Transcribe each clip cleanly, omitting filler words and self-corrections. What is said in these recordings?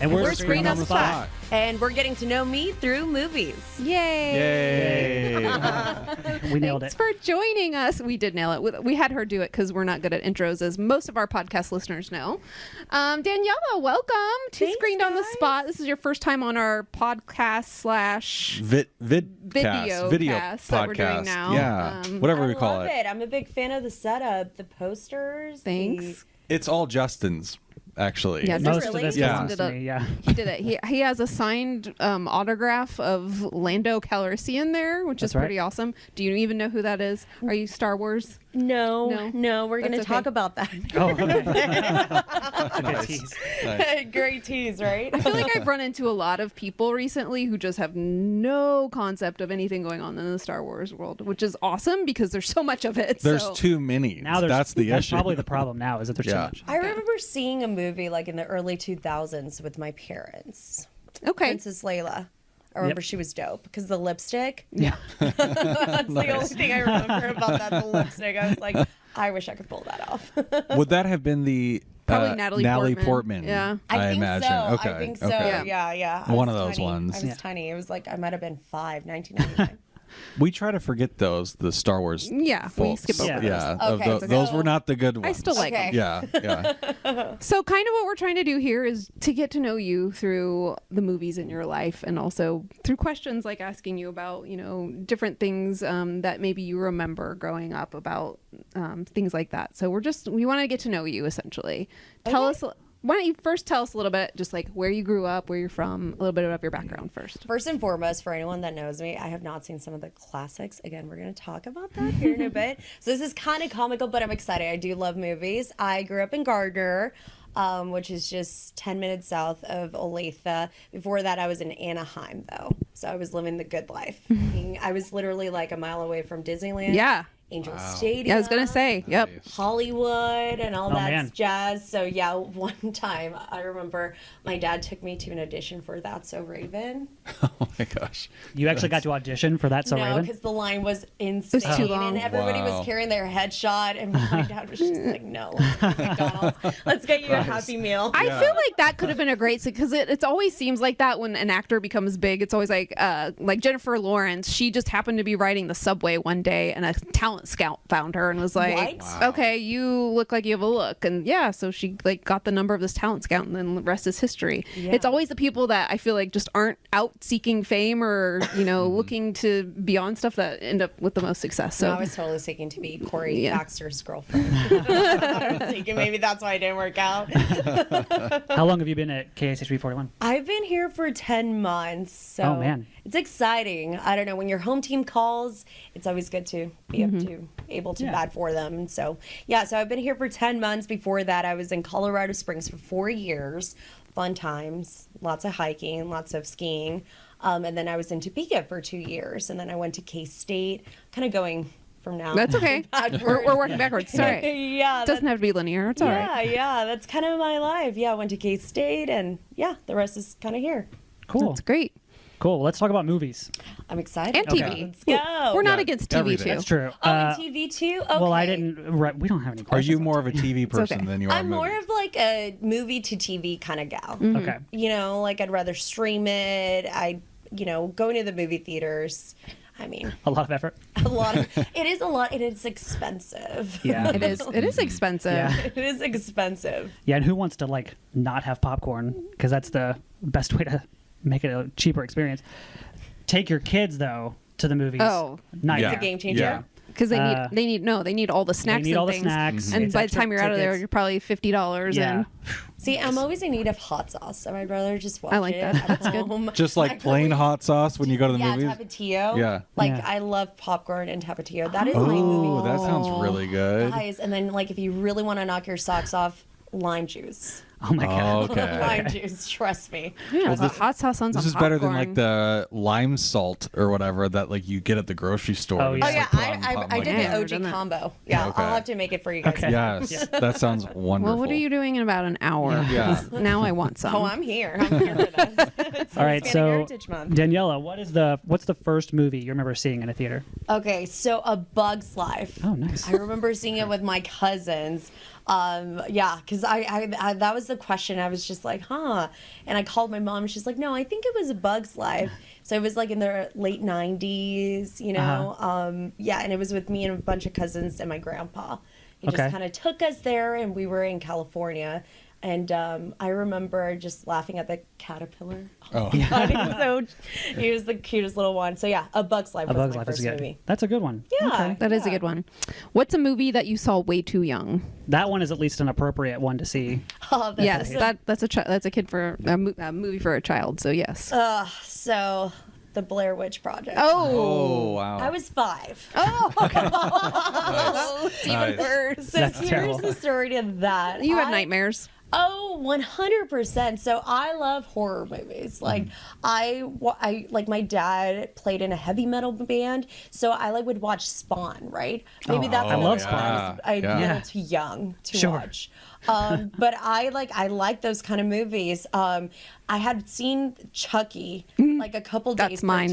And we're Screened on the Spot. And we're getting to know me through movies. Yay! We nailed Thanks it. for joining us. We did nail it. We had her do it because we're not good at intros, as most of our podcast listeners know. Daniela, welcome to Thanks, Screened on the guys. Spot. This is your first time on our podcast / video cast that we're doing now. Yeah, whatever we call I love it. I'm a big fan of the setup, the posters. Thanks. It's all Justin's, actually. Yeah, Most really? of this Yeah. belongs to me, yeah. He did it. He has a signed autograph of Lando Calrissian there, which That's is pretty awesome. Do you even know who that is? Are you Star Wars? No, we're going to That's talk okay. about that. Oh, okay. Nice. tease. Nice. Great tease, right? I feel like I've run into a lot of people recently who just have no concept of anything going on in the Star Wars world, which is awesome because there's so much of it. There's so. too many. Now That's the issue. probably the problem now, is that there's too Yeah. much. I remember seeing a movie like in the early 2000s with my parents. Okay. Princess Layla. I remember she was dope because the lipstick. Yeah. That's the only thing I remember about that, the lipstick. I was like, I wish I could pull that off. Would that have been the Probably Natalie Portman? Yeah. I think imagine. so. Okay. I think so. Okay. Yeah. I One was of those tiny. ones. I was Yeah. tiny. It was like I might have been 1999. We try to forget the Star Wars. Yeah, we folks. skip over Yeah, those. Okay, those so- were not the good ones. I still like Okay. them. Yeah. So kind of what we're trying to do here is to get to know you through the movies in your life and also through questions like asking you about, different things that maybe you remember growing up about things like that. So we want to get to know you essentially. Why don't you first tell us a little bit, just like where you grew up, where you're from, a little bit of your background first. First and foremost, for anyone that knows me, I have not seen some of the classics. Again, we're going to talk about that here in a bit. So this is kind of comical, but I'm excited. I do love movies. I grew up in Gardner, which is just 10 minutes south of Olathe. Before that, I was in Anaheim, though. So I was living the good life. I was literally like a mile away from Disneyland. Yeah. Angel Stadium. Yeah, I was going to say, yep. Hollywood and all that man. jazz. So yeah, one time I remember my dad took me to an audition for That's So Raven. Oh my gosh. You actually got to audition for that, So No, Raven? because the line was insane. too long. And everybody Wow. was carrying their headshot, and my dad was just like, no, let's go to McDonald's. Let's get you a Happy Meal. I feel like that could have been a great because it always seems like that when an actor becomes big. It's always like Jennifer Lawrence. She just happened to be riding the subway one day, and a talent scout found her and was like, What? Wow. "Okay, you look like you have a look." And yeah, so she got the number of this talent scout, and then the rest is history. Yeah. It's always the people that I feel like just aren't out seeking fame or looking to be on stuff that end up with the most success. So No, I was totally seeking to be Corey Yeah. Baxter's girlfriend. I was thinking maybe that's why it didn't work out. How long have you been at KSHB 41? I've been here for 10 months, so Oh, man. it's exciting. I don't know, when your home team calls, it's always good to be able to Yeah. bat for them. And so I've been here for 10 months. Before that, I was in Colorado Springs for 4 years. Fun times, lots of hiking, lots of skiing. And then I was in Topeka for 2 years, and then I went to K-State, kind of going from now. that's okay. We're working backwards. Sorry. Yeah, It doesn't have to be linear. It's all right. yeah, that's kind of my life. Yeah, I went to K-State, and yeah, the rest is kind of here. Cool. That's great. Cool. Well, let's talk about movies. I'm excited. And TV. Okay. Let's go. We're not Yeah, against TV everything. too. That's true. Oh, and TV too? Okay. Well, I didn't. Right, we don't have any Are questions. you more of a TV person okay. than you are a I'm movie? more of like a movie to TV kind of gal. Okay. Like I'd rather stream it. Going to the movie theaters. I mean, A lot of effort. it is a lot. It is expensive. Yeah. It is. It is expensive. Yeah. It is expensive. Yeah, and who wants to not have popcorn? Because that's the best way to make it a cheaper experience. Take your kids though to the movies. Oh. Nice. Yeah. It's a game changer. Yeah. Because they need all the snacks need and all the things. snacks. And It's by the extra time you're out of there, tickets. you're probably $50 Yeah. in. See, I'm always in need of hot sauce, so I'd rather just watch I like it that. at That's good. home. Just like plain hot sauce when you go to the movies? Tapatio. Yeah. Yeah. I love popcorn and Tapatio. That is my movie. Oh, that sounds really good. Guys, and then if you really want to knock your socks off, lime juice. Oh my god. Okay. Lime juice, trust me. Yeah, the hot sauce on This some is better than popcorn. the lime salt or whatever that you get at the grocery store. Oh, Just, yeah. Oh yeah, put on top I of did my- Yeah, the I've OG done that. combo. Yeah, Okay. I'll have to make it for you guys. Okay. Yes, that sounds wonderful. Well, what are you doing in about an hour? Yeah. Now I want some. Oh, I'm here. I'm here for this. It's All right, Hispanic so Heritage Month. Daniela, what's the first movie you remember seeing in a theater? Okay, so A Bug's Life. Oh, nice. I remember seeing it with my cousins. Yeah, because I that was the question. I was just like, huh. And I called my mom. She's like, no, I think it was A Bug's Life. So it was like in the late 90s, you know? Yeah, and it was with me and a bunch of cousins and my grandpa. He just kind of took us there, and we were in California. And I remember just laughing at the caterpillar. Oh, God, he was the cutest little one. So yeah, A Bug's Life was my first movie. That's a good one. Yeah, Okay. That is a good one. What's a movie that you saw way too young? That one is at least an appropriate one to see. Oh, Yes, that's a kid for a movie for a child. So yes. So the Blair Witch Project. Oh, wow. I was 5. oh, even worse. So That's here's terrible. the story to that. You had nightmares. Oh, 100%. So I love horror movies. Like I like my dad played in a heavy metal band, so I like would watch Spawn, right? Maybe that's I love Spawn. I was too young to watch. But I like those kind of movies. I had seen Chucky like a couple days. That's mine.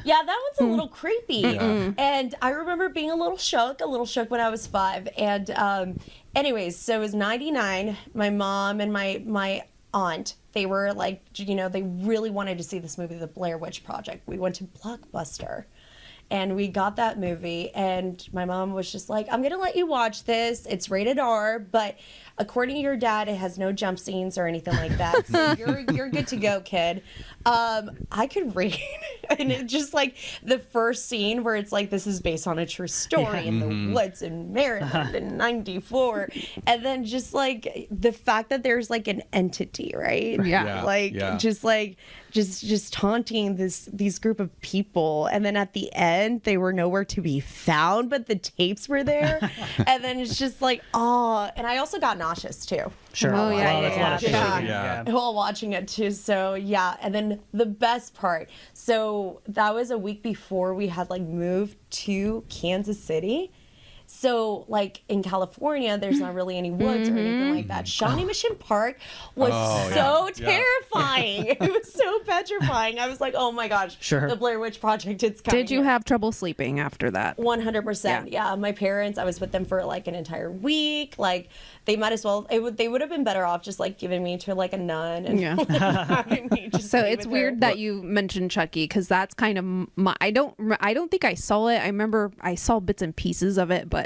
Yeah, that one's a little creepy. And I remember being a little shook when I was 5. And anyways, so it was 99. My mom and my aunt, they were like, you know, they really wanted to see this movie, The Blair Witch Project. We went to Blockbuster. And we got that movie, and my mom was just like, I'm going to let you watch this. It's rated R, but according to your dad, it has no jump scenes or anything like that. So you're good to go, kid. I could read. And it's just like the first scene where it's like, this is based on a true story in the woods in Maryland in 94. And then just like the fact that there's like an entity, right? Just taunting these group of people, and then at the end they were nowhere to be found, but the tapes were there. And then it's just like, and I also got nauseous too. Sure. Oh, yeah, That's a lot of sugar. Yeah. While watching it too. So yeah, and then the best part. So that was a week before we had like moved to Kansas City. So, like, in California, there's not really any woods or anything like that. Shawnee Mission Park was terrifying. It was so petrifying. I was like, oh, my gosh. Sure. The Blair Witch Project, it's coming. Did you have trouble sleeping after that? 100%. Yeah. My parents, I was with them for, like, an entire week. Like, they might as well, they would have been better off just, like, giving me to, like, a nun. And having me just So stay it's with weird her. that you mentioned Chucky, because that's kind of I don't think I saw it. I remember I saw bits and pieces of it, but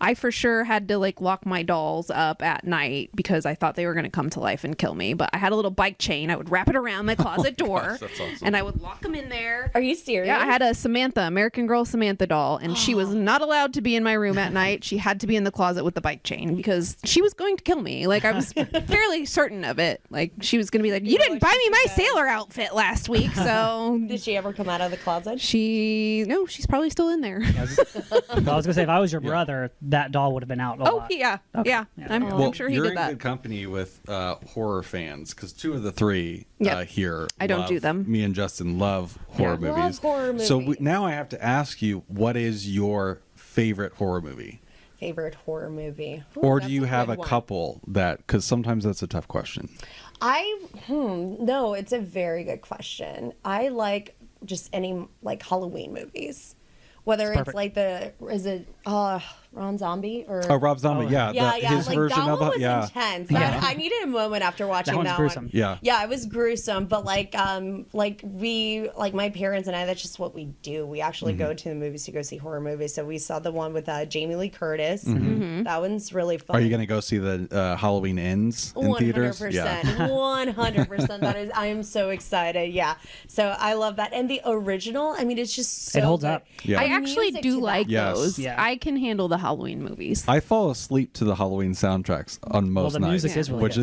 I for sure had to like lock my dolls up at night because I thought they were going to come to life and kill me. But I had a little bike chain. I would wrap it around my closet door, that's awesome. and I would lock them in there. Are you serious? Yeah, I had a American Girl Samantha doll, and she was not allowed to be in my room at night. She had to be in the closet with the bike chain because she was going to kill me. Like, I was fairly certain of it. Like, she was going to be like, you didn't buy me my sailor outfit last week, so... Did she ever come out of the closet? No, she's probably still in there. I was going to say, if I was your brother, that doll would have been out a lot. Yeah. Okay. Yeah. I'm Well, sure he you're did in that. good company with horror fans, because 2 of the 3 Yep. here. I don't do them. Me and Justin love horror Love movies. horror So movies. now I have to ask you, what is your favorite horror movie? Favorite horror movie? Ooh, Or do that's you have good a one. couple that, because sometimes that's a tough question. No, it's a very good question. I like just any like Halloween movies. Whether That's it's perfect. like Ron Zombie or Rob Zombie, yeah, his like version that of one was it, intense. Yeah. I needed a moment after watching That one's that gruesome. one. Yeah. Yeah, it was gruesome, but like my parents and I, that's just what we do. We actually go to the movies to go see horror movies. So we saw the one with Jamie Lee Curtis. That one's really fun. Are you going to go see the Halloween Ends in theaters? 100%. 100%. That is, I am so excited. Yeah. So I love that. And the original, I mean, it's just so It holds good. up. Yeah. I actually Music do to like that. Yes. those. Yeah. I can handle the Halloween movies. I fall asleep to the Halloween soundtracks on most the nights, music is really which good.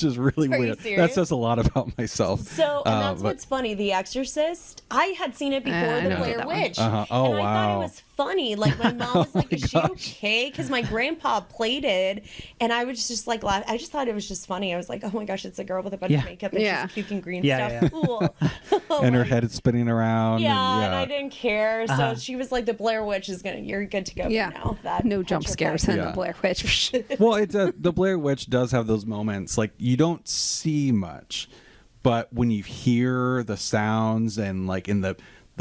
is really Are you weird. That serious? says a lot about myself. So, and that's but- what's funny. The Exorcist, I had seen it before I The don't Blair get that one. Witch. Uh-huh. Oh, and I thought wow. it was funny. Like, my mom was like, is she okay? Because my grandpa played it. And I was just like, I just thought it was just funny. I was like, oh my gosh, it's a girl with a bunch Yeah. of makeup and Yeah. she's puking green Yeah, stuff. Cool. and her Like, head is spinning around. Yeah, and, and I didn't care. So Uh-huh. she was like, the Blair Witch is you're good to go Yeah. now. That No jump petrified. scares in Yeah. the Blair Witch. Well, it's the Blair Witch does have those moments. Like, you don't see much, but when you hear the sounds and like in the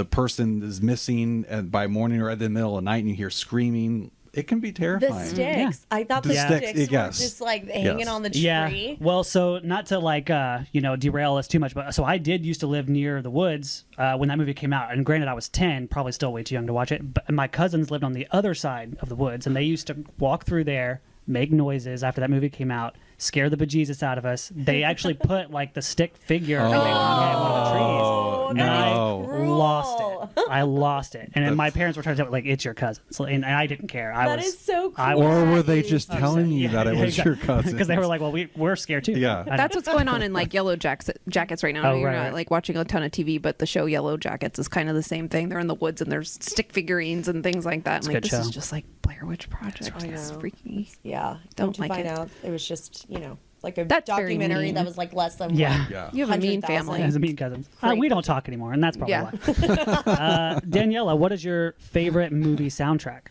person is missing by morning or at the middle of the night, and you hear screaming it can be The terrifying. sticks. I thought the The sticks sticks, were yes. just like hanging Yes. on the tree. Yeah. Well, so not to like derail us too much, but so I did used to live near the woods when that movie came out. And granted, I was 10, probably still way too young to watch it. But my cousins lived on the other side of the woods, and they used to walk through there, make noises after that movie came out, scare the bejesus out of us. They actually put like the stick figure in one of the trees. Oh, And that I is cruel. lost it. And then my parents were trying to tell me, like, it's your cousin. So, and I didn't care. That is so cool. I Or were they Right. just telling you that it was your cousin? Because they were like, well, we're scared too. Yeah. That's what's going on in like Yellow Jackets right now. Oh, You're right, not right. like watching a ton of TV, but the show Yellow Jackets is kind of the same thing. They're in the woods and there's stick figurines and things like that. It's And a like good this is show. just like Blair Witch Project. I It's know. freaky. Yeah. Don't to like find it. out it was just, like a That's very documentary mean. that was like less than Yeah. what, Yeah. You have a mean 100,000. family. As a mean cousins. Great We don't talk anymore, and that's probably Yeah. why. Daniela, what is your favorite movie soundtrack?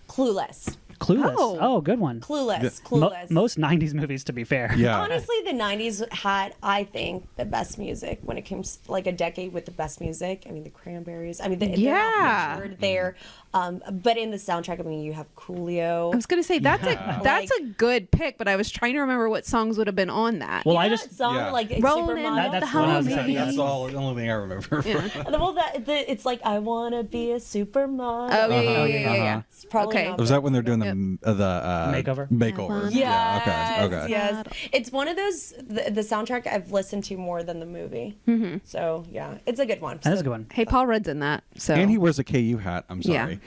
Clueless. Clueless. Oh. Oh, good one. Clueless. Mo- Clueless. most 90s movies, to be fair. Yeah. Honestly, the 90s had, I think, the best music when it came to like a decade with the best music. I mean, the Cranberries. I mean, they're Yeah. not matured there. But in the soundtrack, I mean, you have Coolio. I was gonna say that's Yeah. that's a good pick, but I was trying to remember what songs would have been on that. Well, I Yeah, just. song Yeah. like Rolling Supermodel. That's what I was saying. Maybe. That's all the only thing I remember. Well, it's like I wanna be a supermodel. Oh yeah, yeah, Uh-huh, yeah, yeah. It's probably Okay. not Was that when they're doing the Makeover? Makeover. Yes, Yeah. Okay. Okay. yes. It's one of those the soundtrack I've listened to more than the movie. Mm-hmm. So yeah, it's a good one. That is a good one. Hey, Paul Rudd's in that. So And he wears a KU hat. I'm Yeah. sorry,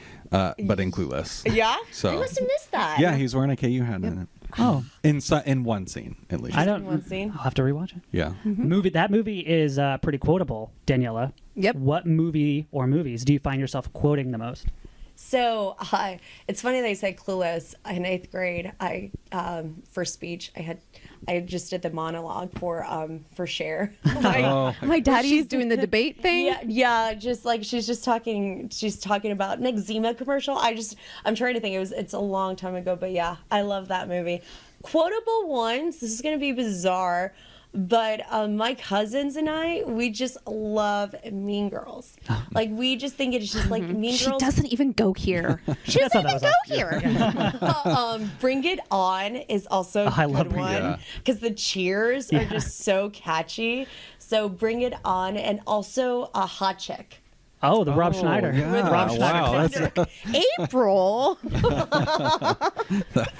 but in Clueless. Yeah, So- I must have missed that. Yeah, he's wearing a KU hat in it. Oh, In one scene, at least. I don't. One scene. I'll have to rewatch it. Yeah. That movie is pretty quotable, Daniela. Yep. What movie or movies do you find yourself quoting the most? So it's funny they say Clueless. In 8th grade, I for speech I just did the monologue for Cher. Oh, my daddy's doing the debate thing. Yeah, just like she's talking about an eczema commercial. I'm trying to think. It's a long time ago, but yeah, I love that movie. Quotable ones. This is gonna be bizarre, but my cousins and I, we just love Mean Girls. Like we just think it's just like Mean She Girls. doesn't even go here. She doesn't That's even what go here. Bring It On is also a I love good Bring It one On. because the cheers are just so catchy. So Bring It On, and also a Hot Chick. Oh, the Rob Schneider. Yeah. Rob Schneider. Wow. April.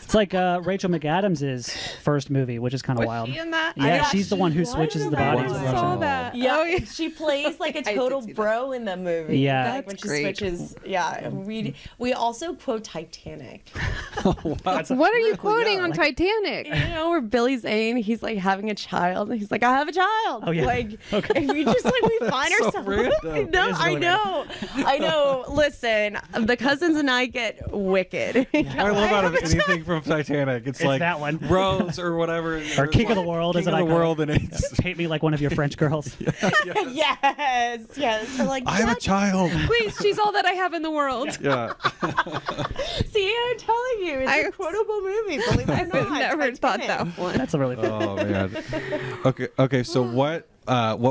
It's like Rachel McAdams' first movie, which is kind of wild. She in that? Yeah, Yeah, she's the one who she switches was the in that bodies. one. with Rob I saw Schneider. that. Yeah, Oh, yeah. she plays like a I did total see that. bro in the movie. Yeah. like when That's she great. switches. Yeah, we also quote Titanic. That's- What are you quoting Yeah, on like- Titanic? Where Billy Zane, he's like having a child. He's like, I have a child. Oh, yeah. Like, Okay. and we just like we find so ourselves. random. No, It is I really know, I know. Listen, the cousins and I get wicked. I love out of anything from Titanic. It's like that one. Rose or whatever. Or King of the World King is an of the icon. World, and it's Paint me like one of your French girls. yes. We're like, I have a child. Please, she's all that I have in the world. Yeah. see, I'm telling you, it's a quotable movie. Believe it or I've not. never thought Titanic. that one. That's a really good. Oh man. Okay. So what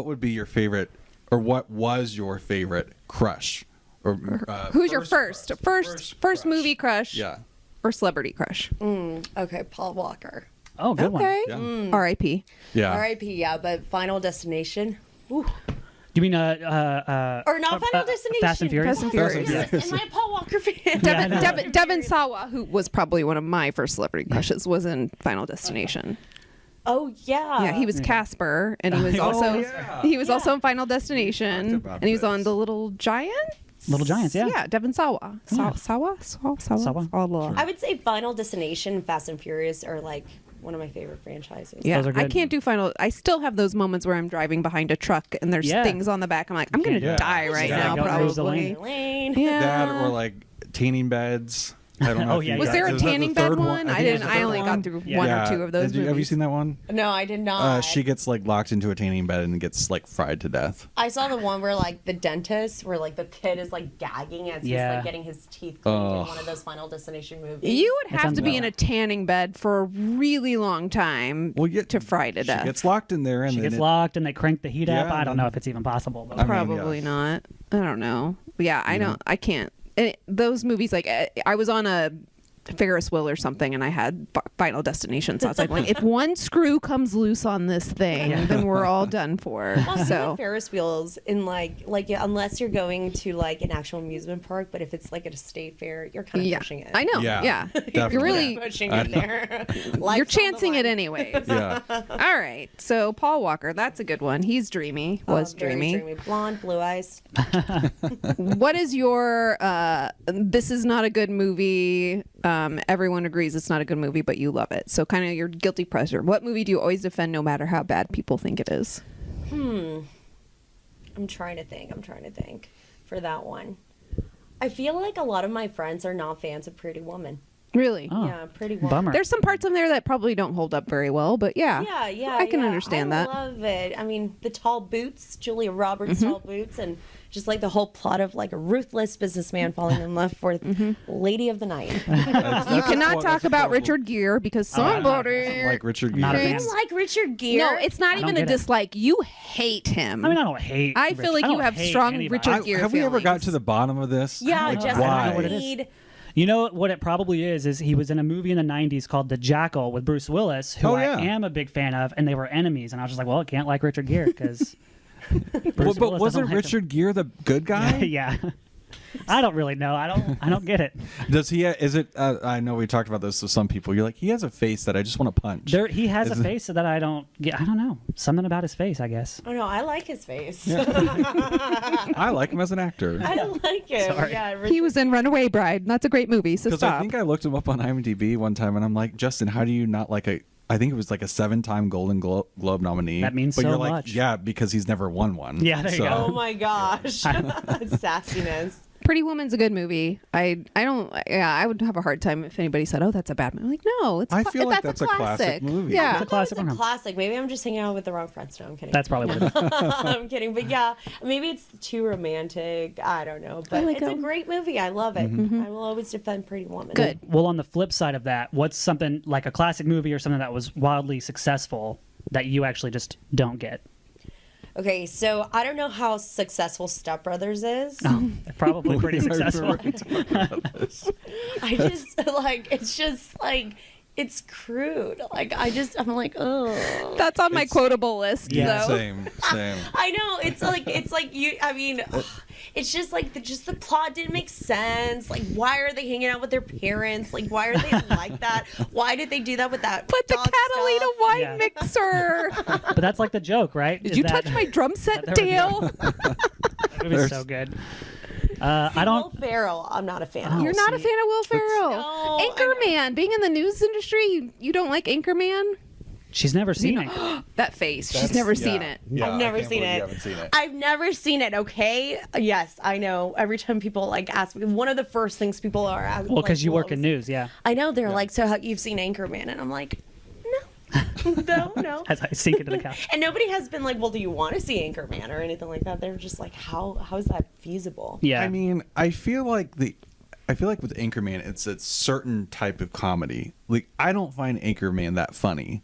would be your favorite, or what was your favorite crush? Or Who's your first crush. movie crush? Yeah. Or celebrity crush? Okay, Paul Walker. Oh, good one. Okay. Yeah. R.I.P. Yeah. R.I.P. Yeah, but Final Destination. Ooh. You mean Or not Final Destination. Fast and Furious? Fast and Furious. Yes, am I a Paul Walker fan? Yeah, I know. Devin Sawa, who was probably one of my first celebrity crushes, was in Final Destination. Oh yeah. Yeah, he was Casper, and he was also yeah. he was also in Final Destination, Talked about and he was on this. The Little Giants. Little Giants, yeah. Yeah, Devin Sawa. Yeah. Sawa. Sawa. I would say Final Destination and Fast and Furious are like one of my favorite franchises. Yeah, Those are I good. can't do Final. I still have those moments where I'm driving behind a truck and there's Yeah. things on the back. I'm like, I'm can't gonna do it. die right Yeah, now, go lose the probably. lane. Lane. Yeah. That or like tanning beds. I don't know. Oh, if yeah, you Was yeah. there a is that the tanning bed third one? I think didn't. it's the I third only one. got through Yeah. one or two of those. Have you movies. seen that one? No, I did not. She gets like locked into a tanning bed and gets like fried to death. I saw the one where like the dentist, where like the kid is like gagging as he's Yeah. like getting his teeth cleaned Oh. in one of those Final Destination movies. You would That have to sounds be in about a tanning bed for a really long time to fry to She death. gets locked in there and She then gets locked and they crank the heat up. Yeah, I don't and know then- if it's even possible. But I mean, Probably yeah. not. I don't know. But yeah, I can't. And those movies, like I was on a Ferris wheel or something, and I had Final Destination. So I was like, if one screw comes loose on this thing, then we're all done for. Well, So Ferris wheels in yeah, unless you're going to like an actual amusement park, but if it's like at a state fair, you're kind of pushing it. I know. Yeah, Yeah, definitely. you're really pushing it there. you're chancing it anyways. Yeah. All right. So Paul Walker, that's a good one. He's dreamy. Was Very dreamy. blonde, blue eyes. What is your this is not a good movie, everyone agrees it's not a good movie but you love it, so kind of your guilty pleasure? What movie do you always defend no matter how bad people think it is? I'm trying to think for that one. I feel like a lot of my friends are not fans of Pretty Woman. Really? Oh, Yeah, Pretty Woman. bummer. There's some parts in there that probably don't hold up very well, but yeah, I can understand that. I love it. I mean, the tall boots, Julia Roberts' tall boots, and just like the whole plot of like a ruthless businessman falling in love with Lady of the Night. You cannot talk about Richard Gere because somebody Like Richard Not a Gere. fan. You like Richard Gere? No, it's not I even don't a get it. dislike. You hate him. I mean, I don't hate. I feel like I you don't have hate strong anybody. Richard Gere Have we ever got feelings. to the bottom of this? Yeah, don't know. just I don't know what it is. need. You know what it probably is he was in a movie in the 90s called The Jackal with Bruce Willis, who Oh, I yeah. am a big fan of, and they were enemies. And I was just like, well, I can't like Richard Gere because. Well, but wasn't Richard Gere the good guy? Yeah. I don't really know. I don't get it. Does he? Is it? I know we talked about this with some people. You're like, he has a face that I just want to punch. He has a face that I don't get. I don't know. Something about his face, I guess. Oh no, I like his face. I like him as an actor. I like him. Sorry. Yeah, Richard He was in Runaway Bride. That's a great movie, so Because I stop. think I looked him up on IMDb one time, and I'm like, Justin, how do you not like a? I think it was like a 7-time Golden Globe nominee. That means but so you're like, much. Yeah, because he's never won one. Yeah, there you go. Oh my gosh, sassiness. Pretty Woman's a good movie. I don't. Yeah, I would have a hard time if anybody said, "Oh, that's a bad movie." I'm like, no, it's. I feel like that's a classic classic movie. Yeah, It's a classic It's a one. classic. Maybe I'm just hanging out with the wrong friends. No, I'm kidding. That's probably what it is. I'm kidding. But yeah, maybe it's too romantic. I don't know. But like it's a it. great movie. I love it. Mm-hmm. I will always defend Pretty Woman. Good. Well, on the flip side of that, what's something like a classic movie or something that was wildly successful that you actually just don't get? Okay, so I don't know how successful Step Brothers is. Oh, probably pretty successful. I just like it's just like it's crude. Like I'm like, oh. That's on my quotable list, Yeah. though. Same. I know it's like you. I mean, it's just like the plot didn't make sense. Like, why are they hanging out with their parents? Like, why are they like that? Why did they do that with that? But the dog Catalina stuff? wine Yeah. mixer. But that's like the joke, right? Did Is you that- touch my drum set, there we Dale? That movie's so good. I don't. Will Ferrell, I'm not a fan. Oh. of. You're not a see. fan of Will Ferrell. No, I Anchorman. Being in the news industry, you don't like Anchorman? She's never seen it. That face. She's never seen it. Yeah, I've never seen it. You haven't seen it. I've never seen it. Okay. Yes, I know. Every time people like ask me, one of the first things people are asking. Well, because you work in news, yeah. I know they're like, so you've seen Anchorman, and I'm like, no. As I sink into the couch. And nobody has been like, well, do you want to see Anchorman or anything like that? They're just like, how is that feasible? Yeah. I mean, I feel like with Anchorman, it's a certain type of comedy. Like, I don't find Anchorman that funny.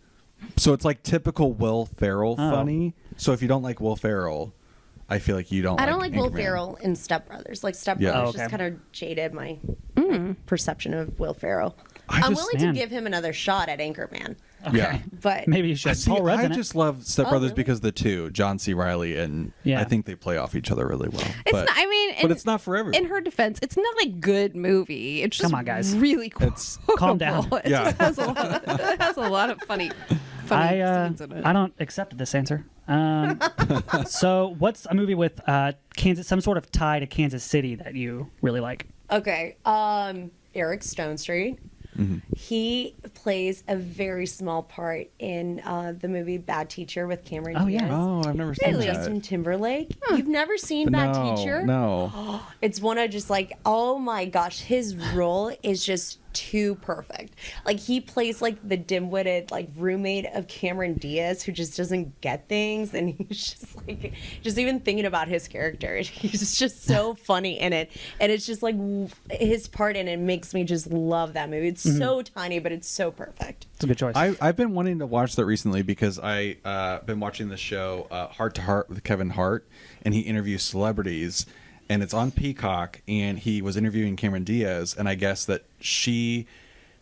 So it's like typical Will Ferrell funny. So if you don't like Will Ferrell, I feel like you don't. I don't like Will Anchorman. Ferrell in Step Brothers. Like Step Yeah. Brothers Oh, okay. just kind of jaded my perception of Will Ferrell. I I'm just- willing Man. to give him another shot at Anchorman, okay. Yeah. but Maybe you should. See, Paul Rudd's I in it. just love Step Brothers really? because the two, John C. Reilly, and Yeah. I think they play off each other really well. It's but, not, I mean, but it's not for everyone. In her defense, it's not a good movie. It's just Come on, guys. really cool. It's- Calm down. It Yeah. just has it has a lot of funny scenes in it. I don't accept this answer. So, what's a movie with Kansas, some sort of tie to Kansas City that you really like? okay. Eric Stone Street. Mm-hmm. He plays a very small part in the movie Bad Teacher with Cameron Oh, yeah. Diaz. Oh, I've never seen And that. Justin Timberlake. You've never seen no, Bad Teacher? No. It's one of just like, oh my gosh, his role is just too perfect. Like he plays like the dim-witted like roommate of Cameron Diaz who just doesn't get things, and he's just like, just even thinking about his character, he's just so funny in it, and it's just like his part in it makes me just love that movie. It's so tiny, but it's so perfect. It's a good choice. I've been wanting to watch that recently because I been watching the show Heart to Heart with Kevin Hart, and he interviews celebrities, and it's on Peacock, and he was interviewing Cameron Diaz, and I guess that she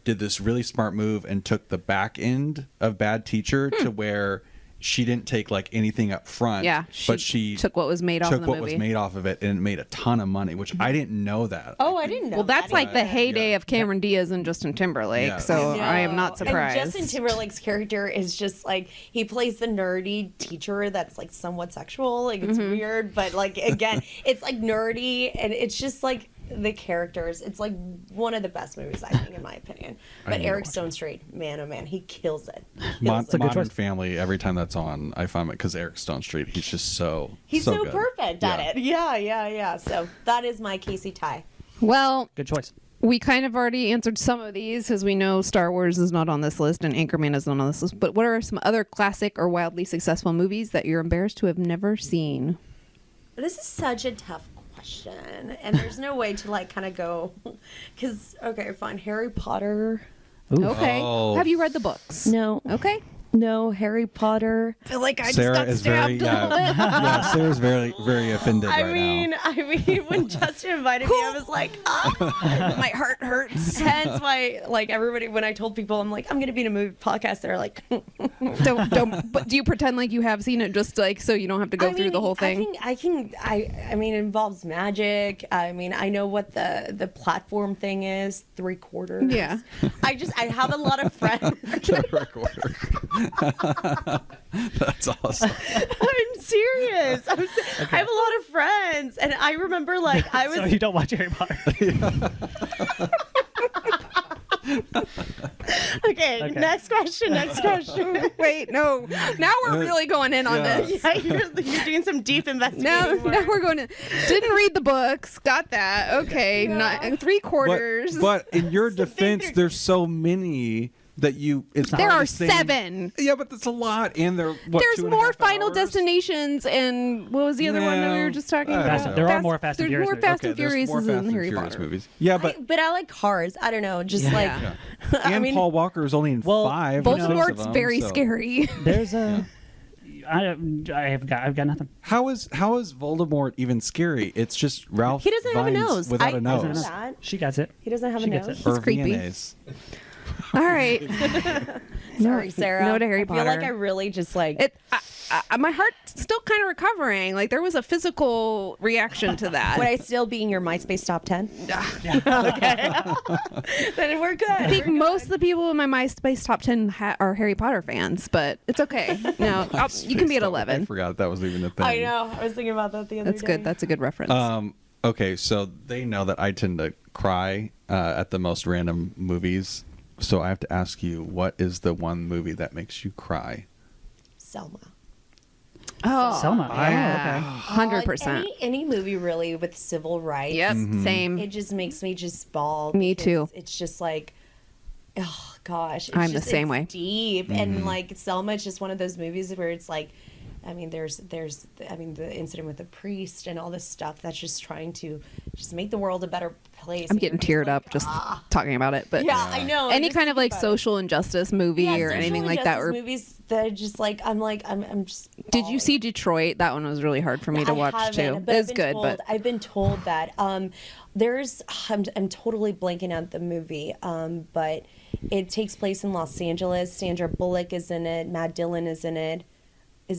did this really smart move and took the back end of Bad Teacher to where she didn't take like anything up front. Yeah, but she took what was made off of the took what movie. was made off of it, and it made a ton of money, which I didn't know that. Oh, I didn't know. Well, that's that like the either. heyday of Cameron Diaz and Justin Timberlake, Yeah. so I am not And surprised. Justin Timberlake's character is just like he plays the nerdy teacher that's like somewhat sexual. Like it's weird, but like again, it's like nerdy, and it's just like the characters. It's like one of the best movies I think, in my opinion. But need to Eric watch Stone Street, man, oh man, he kills it. Modern choice. Family, every time that's on, I find it because Eric Stone Street, he's just He's so good. perfect at it. Yeah. So that is my Casey tie. Well, Good choice. we kind of already answered some of these because we know Star Wars is not on this list and Anchorman is not on this list. But what are some other classic or wildly successful movies that you're embarrassed to have never seen? This is such a tough question, and there's no way to like kind of go, because okay, fine, Harry Potter. Ooh. Okay. Oh. Have you read the books? No, Okay. no, Harry Potter. I feel like I Sarah just got is very, stabbed a little bit. yeah, Sarah's very, very offended I right mean, now. when Justin invited me, I was like, ah. My heart hurts. Hence why, like everybody, when I told people I'm like, I'm gonna be in a movie podcast, they're like, Don't. But do you pretend like you have seen it just like so you don't have to go I through mean, the whole thing? I mean, it involves magic. I mean, I know what the platform thing is, 3/4. Yeah. I have a lot of friends. That's awesome. I'm serious. I have a lot of friends, and I remember like I was. So you don't watch Harry Potter? Okay, next question. Wait, no. Now we're really going in on Yeah. this. Yeah, you're doing some deep investigating. Now work. we're going to. Didn't read the books. Got that. Okay. Not 3/4. But in your defense, there's so many that it's there hard are to say- 7. Yeah, but that's a lot, and they're what, There's 2.5 more Final hours? Destinations, and what was the other one that we were just talking I about? don't know. There are more Fast and There's Furious more movies. Fast and there's Furious more Fast than and Harry Furious Potter. movies. Yeah, but But I like cars. I don't know, just Yeah. like Yeah. and I mean, Paul Walker is only in Well, 5. or 6 of Voldemort's them, very so- scary. There's a. I've got nothing. How is Voldemort even scary? It's just Ralph. he doesn't have a Fiennes nose. without I a know nose. that. She gets it. He doesn't have a She gets nose. it. He's Or creepy. Viennese. All right. Sorry, Sarah. No to Harry I feel like Potter. I really just like. It. My heart's still kind of recovering. Like there was a physical reaction to that. Would I still be in your MySpace top 10? Okay. Then we're good. I think most of the people in my MySpace top 10 are Harry Potter fans, but it's okay. No, you can be at I 11. forgot that was even a thing. I know. I was thinking about that the other That's day. good. That's a good reference. Okay, so they know that I tend to cry at the most random movies. So I have to ask you, what is the one movie that makes you cry? Selma. Oh, Selma. yeah. Oh, okay. 100%. Any movie really with civil rights. Yep, same. It just makes me just bawl. Me because too. It's just like, oh gosh. It's I'm the just, same it's way. Deep and like Selma is just one of those movies where it's like, I mean, there's the incident with the priest and all this stuff that's just trying to just make the world a better place. I'm And getting you're teared just up just talking about it. But yeah, I know. any Just kind of thinking like about it. social injustice movie Yeah, or social anything like that. injustice Or movies that are just like I'm just. did you bawling. see Detroit? That one was really hard for me to I watch haven't, too. but It's I've been good, told, but I've been told that I'm totally blanking out the movie, but it takes place in Los Angeles. Sandra Bullock is in it. Matt Dillon is in it.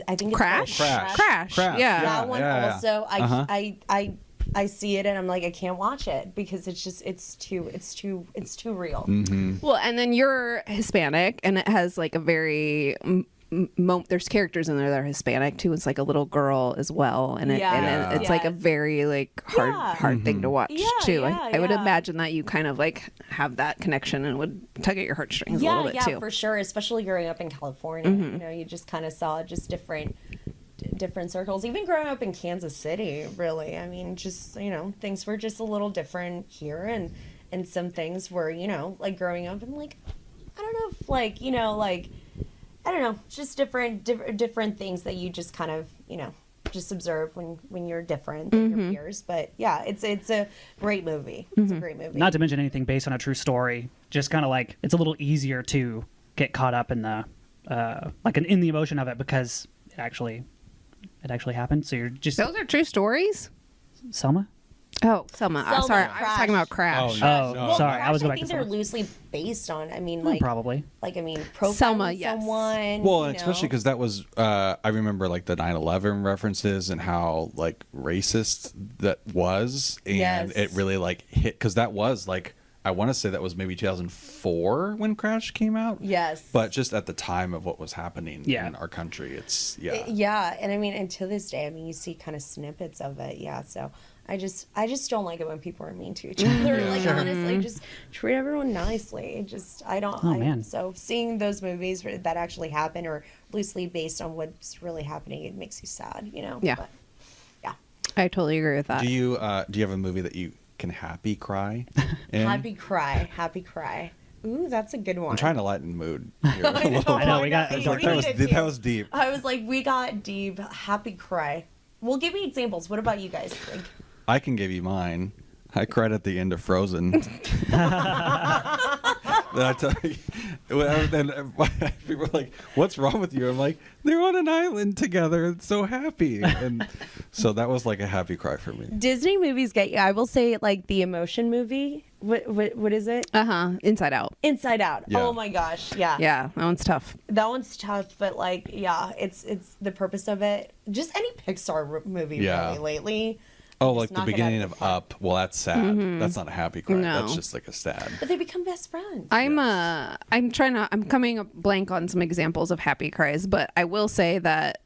I think it's Crash? called Crash. Yeah. That one yeah. also. Uh-huh. I see it and I'm like I can't watch it because it's too real. Well, and then you're Hispanic, and it has like a very there's characters in there that are Hispanic too. It's like a little girl as well, and Yeah. it's like a Yes. very like hard thing to watch Yeah, too. yeah, I would yeah. imagine that you kind of like have that connection and would tug at your heartstrings a little bit too. For sure. Especially growing up in California, you know, you just kind of saw just different circles. Even growing up in Kansas City, really. I mean, just things were just a little different here, and some things were, like growing up and like, I don't know, if, like I don't know, just different things that you just kind of just observe when you're different than your peers. But yeah, it's a great movie. It's a great movie. Not to mention anything based on a true story. Just kind of like it's a little easier to get caught up in the in the emotion of it because it actually happened. So you're just Those are true stories. Selma. Oh, Selma. Selma, Sorry, I was Crash. talking about Crash. Oh, no. sorry. I was I going back think to they're Selma. loosely based on. I mean, like Probably. like I mean, profiling Selma, yes. someone. Well, you and especially know. because that was I remember like the 9/11 references and how like racist that was, and Yes. it really like hit because that was like I want to say that was maybe 2004 when Crash came out. Yes. But just at the time of what was happening Yeah. in our country, it's Yeah, and I mean, and to this day, I mean, you see kind of snippets of it. Yeah, so I just don't like it when people are mean to each other. Yeah. Like Sure. honestly, just treat everyone nicely. Just I don't. Oh, man. So seeing those movies that actually happen or loosely based on what's really happening, it makes you sad. You know. Yeah. But, yeah. I totally agree with that. Do you have a movie that you can happy cry in? Happy cry. Ooh, that's a good one. I'm trying to lighten the mood here. I know, I know, we got- I Dark- needed to. that was deep. I was like, we got deep. Happy cry. Well, give me examples. What about you guys? Like, I can give you mine. I cried at the end of Frozen. I tell you, and people are like, "What's wrong with you?" I'm like, "They're on an island together. It's so happy." And so that was like a happy cry for me. Disney movies get you. I will say, like the emotion movie. What is it? Inside Out. Inside Out. Yeah. Oh my gosh, yeah. Yeah, that one's tough. That one's tough, but like, yeah, it's the purpose of it. Just any Pixar movie Yeah. really lately. Oh, Just like the knock it out beginning of of the park. Up. Well, that's sad. That's not a happy cry. No. That's just like a sad. But they become best friends. I'm coming up blank on some examples of happy cries, but I will say that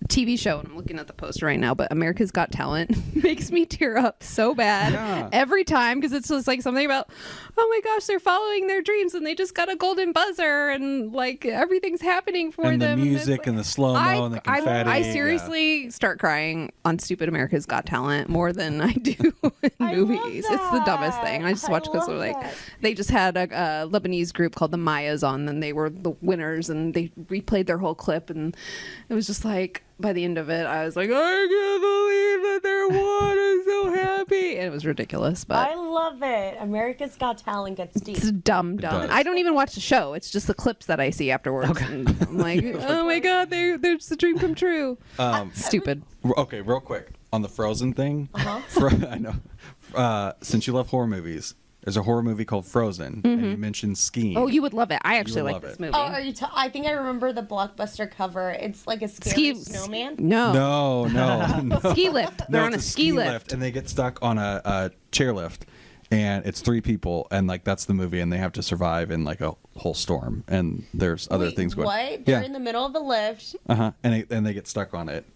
TV show, and I'm looking at the poster right now, but America's Got Talent makes me tear up so bad Yeah. every time because it's just like something about, oh my gosh, they're following their dreams and they just got a golden buzzer and like everything's happening for And the them. music it's and the slow-mo and the confetti, I yeah. seriously start crying on stupid America's Got Talent more than I do in I love movies. It's the dumbest that. thing. I just watch because love they're like, that. they just had a Lebanese group called the Mayas on, and they were the winners, and they replayed their whole clip, and it was just like, by the end of it, I was like, I can't believe that they're won. I'm so happy. And it was ridiculous, but I love it. America's Got Talent gets deep. it's dumb. does. I don't even watch the show. It's just the clips that I see afterwards. And I'm like, oh my God, there's a dream come true. Stupid. Okay, real quick on the Frozen thing. I know. Since you love horror movies, there's a horror movie called Frozen, and you mentioned skiing. Oh, you would love it. I actually would like love this it. movie. Oh, are you? I think I remember the blockbuster cover. It's like a scary snowman. No. No. Ski lift. They're No, on a it's ski lift. and they get stuck on a chairlift, and it's 3 people, and like that's the movie, and they have to survive in like a whole storm, and there's other Wait, things going. What? They're Yeah. in the middle of a lift. And they get stuck on it.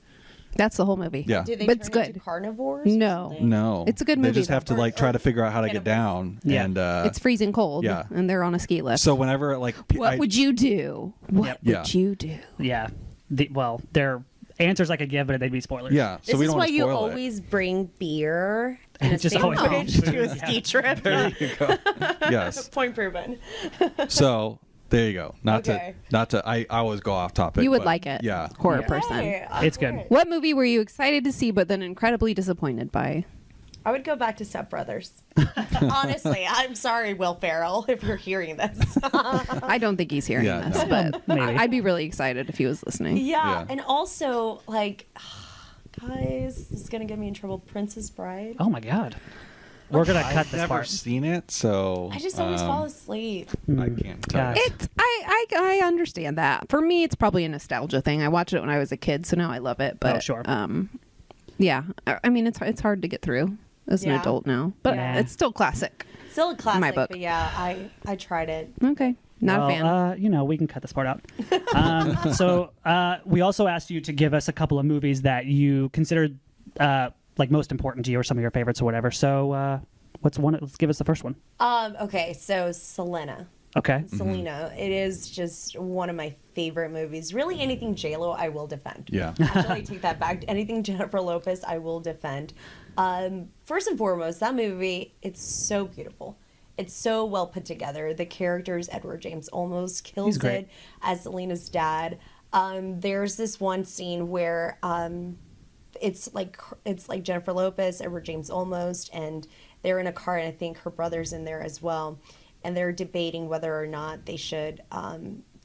That's the whole movie. Yeah. Do they But turn it's good. into carnivores? or No. something? No, It's a good They movie, just have to though. like try to figure out how to get Cannibals. down, Yeah. and It's freezing cold. yeah. And they're on a ski lift. so whenever like What would you do? What Yeah. would you do? Yeah. Well, they're answers I could give, but they'd be spoilers. Yeah, so This we is don't why wanna you spoil it. always bring beer and a Just always sandwich bring to a food, ski trip. There you go. Yes. Point proven. So there you go. Okay. Not to. I always go off topic. You would but like it. Yeah. Horror Yeah. person. Hey, It's I'm good. for it. What movie were you excited to see but then incredibly disappointed by? I would go back to Step Brothers. Honestly, I'm sorry, Will Ferrell, if you're hearing this. I don't think he's hearing Yeah, this, no. but Maybe. I'd be really excited if he was listening. Yeah, Yeah. and also like, guys, this is gonna get me in trouble. Princess Bride. Oh my God. We're gonna cut I've this never part. seen it, so I just always fall asleep. I can't tell. Gosh. you. It's I understand that. For me, it's probably a nostalgia thing. I watched it when I was a kid, so now I love it. But Oh, sure. yeah. I mean, it's hard to get through as an Yeah. adult now, but Yeah. it's still classic. Still a classic, book. but yeah, I tried it. Okay, not a fan. We can cut this part out. So we also asked you to give us a couple of movies that you considered like most important to you, or some of your favorites, or whatever. So what's one? Let's give us the first one. Okay, so Selena. Okay. Selena. It is just one of my favorite movies. Really, anything J-Lo, I will defend. Yeah. Actually, I take that back. Anything Jennifer Lopez, I will defend. First and foremost, that movie, it's so beautiful. It's so well put together. The characters, Edward James almost kills He's great. it as Selena's dad. There's this one scene where it's like Jennifer Lopez, Edward James almost, and they're in a car, and I think her brother's in there as well, and they're debating whether or not they should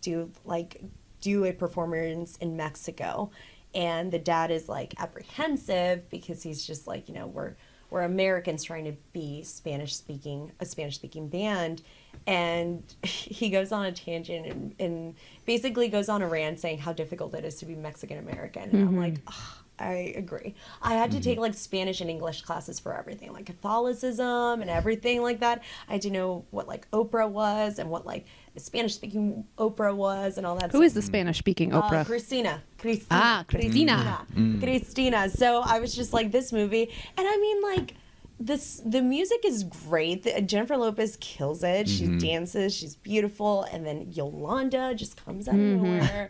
do a performance in Mexico, and the dad is like apprehensive because he's just like, we're where Americans trying to be a Spanish speaking band, and he goes on a tangent and basically goes on a rant saying how difficult it is to be Mexican American. And I'm like, oh, I agree. I had to take like Spanish and English classes for everything, like Catholicism and everything like that. I had to know what like Oprah was and what like the Spanish speaking Oprah was and all that. Who is the Spanish speaking Oprah? Cristina. Ah, Cristina. Cristina. So I was just like, this movie, and I mean, like, the music is great. Jennifer Lopez kills it. She dances. She's beautiful, and then Yolanda just comes out of nowhere,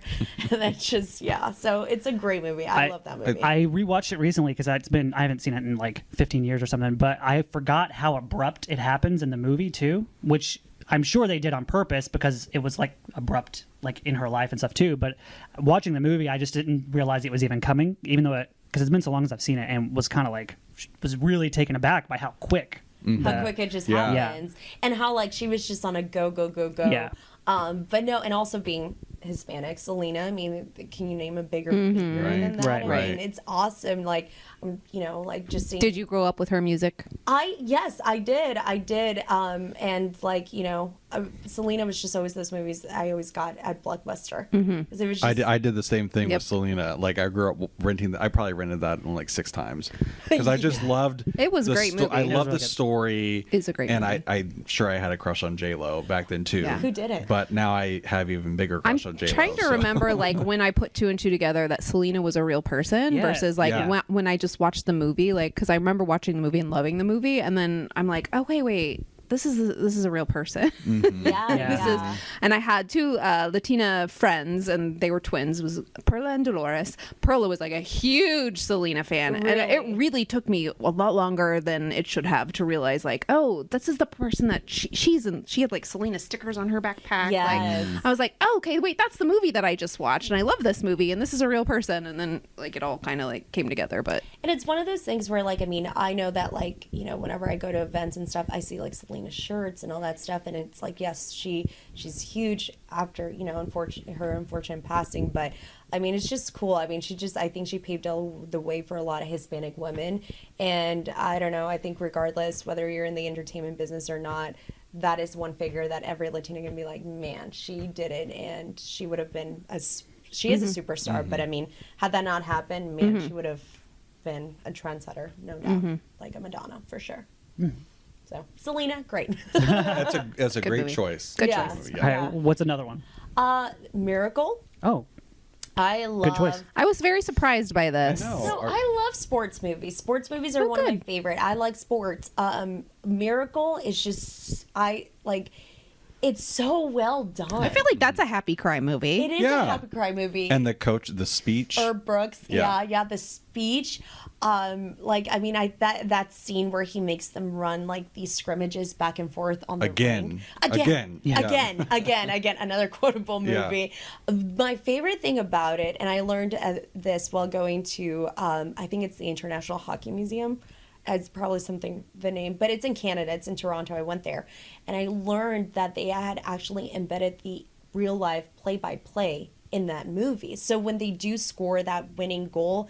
and that's just So it's a great movie. I love that movie. I rewatched it recently because I haven't seen it in like 15 years or something. But I forgot how abrupt it happens in the movie too, which I'm sure they did on purpose because it was like abrupt, like in her life and stuff too. But watching the movie, I just didn't realize it was even coming, even though because it's been so long as I've seen it, and was kind of like was really taken aback by how quick. How quick it just happens, and how like she was just on a go. Yeah. But no, and also being Hispanic, Selena. I mean, can you name a bigger figure than that? Right. I mean, it's awesome. Like, like just seeing. Did you grow up with her music? Yes, I did. And like, Selena was just always those movies I always got at Blockbuster. It was just, I did the same thing with Selena. Like I grew up renting. I probably rented that like 6 times because I just loved. It was a great movie. I love really the good. story. It's a great and movie. I'm sure I had a crush on J-Lo back then too. Yeah. Who didn't? But now I have even bigger crush on J-Lo. Trying to remember like when I put 2 and 2 together that Selena was a real person versus like when I just watched the movie, like because I remember watching the movie and loving the movie, and then I'm like, oh wait. This is a real person. And I had 2 Latina friends, and they were twins. It was Perla and Dolores. Perla was like a huge Selena fan, and it really took me a lot longer than it should have to realize, like, oh, this is the person that she's in. She had like Selena stickers on her backpack. Yes. Like, I was like, oh, okay, wait, that's the movie that I just watched, and I love this movie, and this is a real person. And then like it all kind of like came together. But and it's one of those things where like, I mean, I know that like, whenever I go to events and stuff, I see like Selena shirts and all that stuff, and it's like, yes, she's huge after her unfortunate passing, but I mean, it's just cool. I mean, I think she paved the way for a lot of Hispanic women, and I don't know, I think regardless whether you're in the entertainment business or not, that is one figure that every Latina can be like, man, she did it, and she would have been she is a superstar, but I mean, had that not happened, man, she would have been a trendsetter, no doubt, like a Madonna for sure. So Selena, great. That's a great movie. choice. Good Yes. choice. All right, what's another one? Miracle. Oh, I love. good choice. I was very surprised by this. I know. So I love sports movies. Sports movies are one of my good. favorite. I like sports. Miracle is just it's so well done. I feel like that's a happy cry movie. it is Yeah. a happy cry movie. And the coach, the speech. Herb Brooks, Yeah. the speech. That scene where he makes them run like these scrimmages back and forth on the Again. ring. Yeah. Again, another quotable Yeah. movie. My favorite thing about it, and I learned this while going to, I think it's the International Hockey Museum. It's probably the name, but it's in Canada. It's in Toronto. I went there, and I learned that they had actually embedded the real life play-by-play in that movie. So when they do score that winning goal,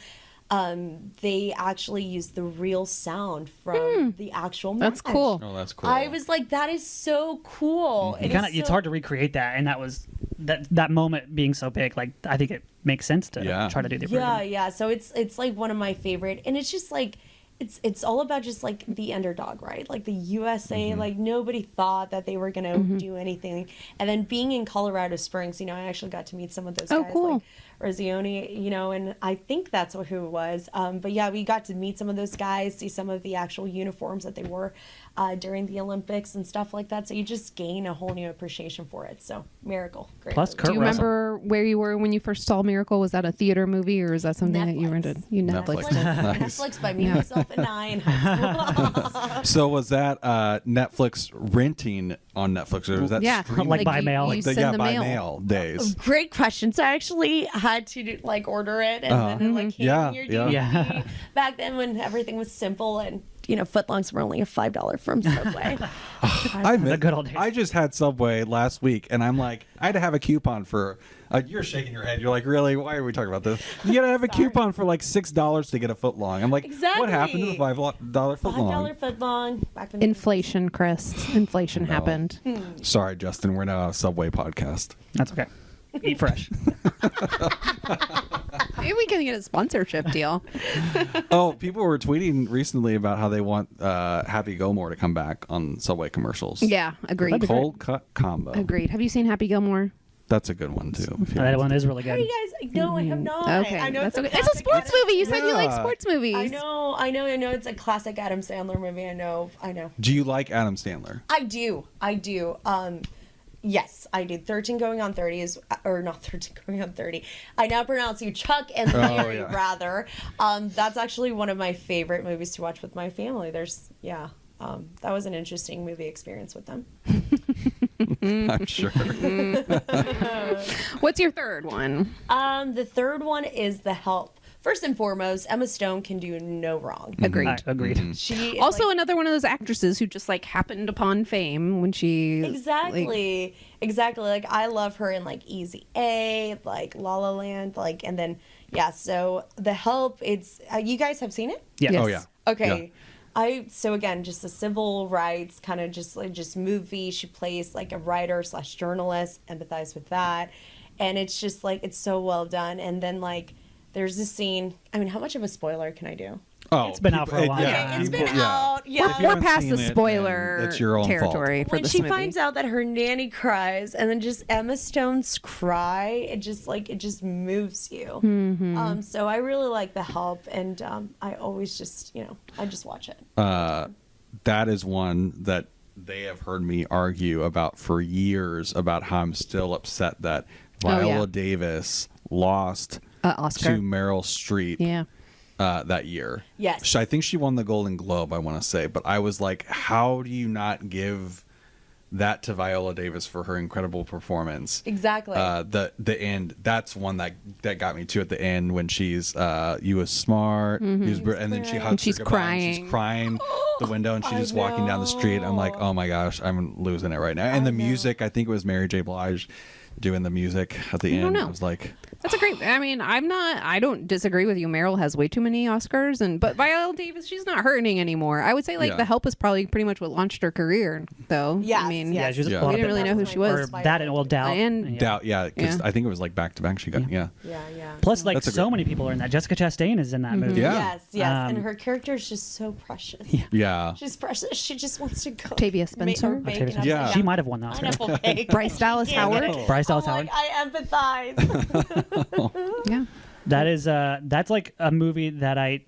they actually use the real sound from the actual match. That's cool. Oh, that's cool. I was like, that is so cool. It's hard to recreate that, and that was that moment being so big. Like I think it makes sense to try to do the original. Yeah. So it's like one of my favorite, and it's just like it's all about just like the underdog, right? Like the USA, like nobody thought that they were gonna do anything, and then being in Colorado Springs, I actually got to meet some of those guys, cool. like Rosioni, and I think that's who it was. But yeah, we got to meet some of those guys, see some of the actual uniforms that they wore during the Olympics and stuff like that. So you just gain a whole new appreciation for it. So Miracle, great. Plus movie. Kurt Do you Russell. remember where you were when you first saw Miracle? Was that a theater movie, or is that something that you Netflix. rented? You Netflix. Nice. Netflix by me, myself, and I in high school. So was that Netflix renting on Netflix, or was that Yeah, streaming? Like by mail. You Like the send the by mail. mail days? Great question. So I actually had to order it, and then it came Yeah, in your yeah. DVD. Yeah. Back then when everything was simple and footlongs were only a $5 from Subway. I The good old days. I just had Subway last week, and I'm like, I had to have a coupon for You're shaking your head. You're like, really? Why are we talking about this? You gotta have a coupon for like $6 to get a foot long. I'm like, what happened to the $5 foot long? $5 foot long. Back when Inflation, Chris. Inflation happened. Sorry, Justin. We're now a Subway podcast. That's okay. Eat fresh. Maybe we can get a sponsorship deal. Oh, people were tweeting recently about how they want Happy Gilmore to come back on Subway commercials. Yeah, agreed. Cold cut combo. Agreed. Have you seen Happy Gilmore? That's a good one too. if you That haven't one is really Hey, good. you guys, no, I have not. Okay, I know that's it's okay. a It's a classic sports Adam- movie. You said you like Yeah. sports movies. I know. It's a classic Adam Sandler movie. I know. Do you like Adam Sandler? I do. Yes, I do. 13 going on 30 is, or not 13 going on 30. I now pronounce you Chuck and Larry, yeah. rather. That's actually one of my favorite movies to watch with my family. That was an interesting movie experience with them. I'm sure. What's your third one? The third one is The Help. First and foremost, Emma Stone can do no wrong. Agreed. Agreed. She Also, another one of those actresses who just like happened upon fame when she exactly. Like I love her in like Easy A, like La La Land, like, and then so The Help. It's you guys have seen it? Yeah. Yes. Oh yeah. Okay. So again, just a civil rights kind of just movie. She plays like a writer / journalist, empathize with that. And it's just like, it's so well done. And then like, there's this scene. I mean, how much of a spoiler can I do? Oh, It's been out for a while. Okay, it's been people- out. Yeah. If you We're haven't past seen the it, then spoiler it's your own territory for When this she movie. finds out that her nanny cries, and then just Emma Stone's cry, it just moves you. Mm-hmm. So I really like The Help, and I always just I just watch it. That is one that they have heard me argue about for years about how I'm still upset that Viola Davis lost Oscar. to Meryl Streep Yeah. that year. Yes. I think she won the Golden Globe, I want to say, but I was like, how do you not give that to Viola Davis for her incredible performance? Exactly. The end, that's one that got me too at the end when she's you was smart, you was and then she hugs she's her goodbye, and crying. she's crying the window, and she's just walking down the street. I'm like, oh my gosh, I'm losing it right now. And the music, I think it was Mary J. Blige doing the music at the end. know. I was like, That's a great. I mean, I don't disagree with you. Meryl has way too many Oscars, but Viola Davis, she's not hurting anymore. I would say like Yeah. The Help is probably pretty much what launched her career, though. Yes, I mean, yes. Yeah, she was Yeah. a lot We of didn't really know who she was. Or that and well, Doubt. And- doubt, yeah, because Yeah. I think it was like back to back. She got yeah. Plus, like That's a so great- many people are in that. Jessica Chastain is in that movie. Yeah. Yes, and Um, her character is just so precious. yeah. She's precious. She just wants to go. Octavia Spencer? Make her bacon Octavia upside Yeah. down She might have won the Oscar. pineapple cake. Bryce Dallas Can't get Howard. it. Bryce Dallas I'm Howard. like, I empathize. Yeah. That is that's like a movie that I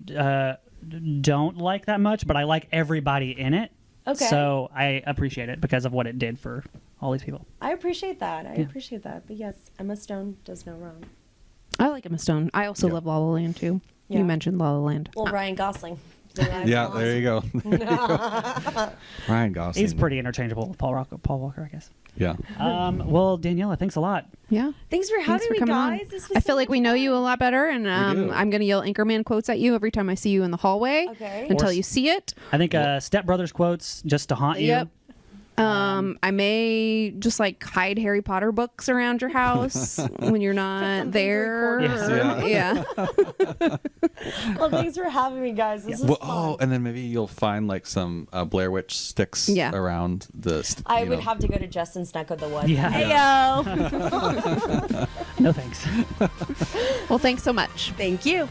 don't like that much, but I like everybody in it. Okay. So I appreciate it because of what it did for all these people. I appreciate that. But yes, Emma Stone does no wrong. I like Emma Stone. I also Yeah. love La La Land too. Yeah. You mentioned La La Land. Well, Ryan Gosling. Yeah, there you go. Ryan Gosling. He's pretty interchangeable with Paul Walker, I guess. Yeah. Well, Daniela, thanks a lot. Yeah. Thanks for having me, coming on. guys. This was I so feel like we much know fun. you a lot better, and do. I'm going to yell Anchorman quotes at you every time I see you in the hallway Okay. until Or- you see it. I think Step Brothers quotes just to haunt you. Yep. I may just like hide Harry Potter books around your house when you're not something there. to record. or- yeah. Well, thanks for having me, guys. This was Well, fun. and then maybe you'll find like some Blair Witch sticks Yeah. around the. I you would know. have to go to Justin's neck of the woods. Yeah. Heyo. No thanks. Well, thanks so much. Thank you.